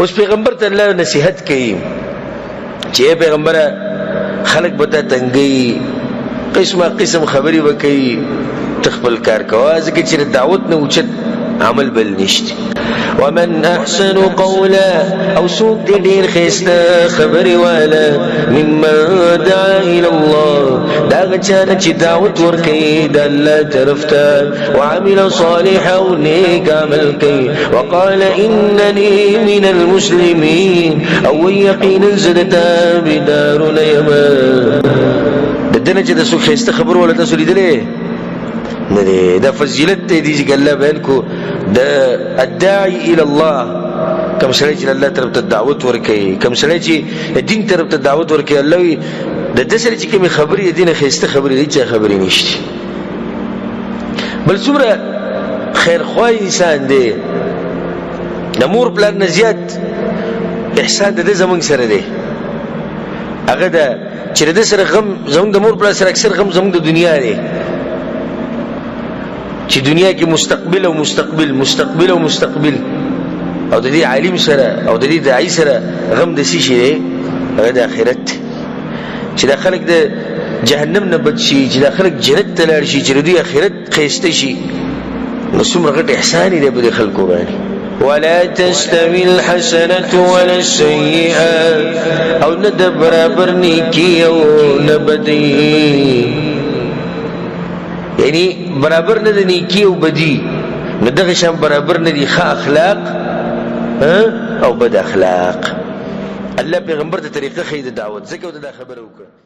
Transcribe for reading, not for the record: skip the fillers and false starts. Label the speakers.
Speaker 1: اوس پیغمبر ته الله نصیحت کوي چې پیغمبره خلق بتا تنګي قسمه قسم خبري وکي تخبل کار کوه ځکه چې دعوت نه اوچت عمل بل نشته. ومن احسن قولا او سوق دیر خسته خبر والا مما دعا الى الله دا غچانه چې دعوت ورکي د الله طرف ته وعمل صالحا ونيك عمل کوي وقال انني من المسلمين او يقينا زدتا بدار يما دنه چې د سوق خسته خبر ولا تاسو لیدلې نه دا فضیلت دې چې الله بیان کو د الداعي الى الله کوم سره چې الله طرف ته دعوت ورکړي کوم سره چې دین طرف ته دعوت ورکړي الله د دې سره چې کوم خبرې دینه خسته خبرې دي چې خبرې نشته بل څومره خیر خوای انسان دی د مور پلان نه زیات احسان د زمونږ سره دی هغه دا چې د سره غم زمونږ د مور پلان سره اکثر غم زمونږ د دنیا دی چې دنیا کې مستقبل او مستقبل مستقبل او مستقبل او د دې عالم سره او د دې داعی سره غم د شي شي هغه د آخرت چې د خلک د جهنم نه بچ شي چې د خلک جنت ته لاړ شي چې د آخرت خېسته شي نو څومره غټ احسان دی په خلکو باندې. ولا تستوي الحسنة ولا السيئة او ند برابر نیکی او نبدی یعنی برابر نه د نیکی او بدی نو دغه شان برابر نه دي ښه اخلاق او بد اخلاق. الله پیغمبر ته طریقه خې د دعوت ځکه دا خبره وکړه.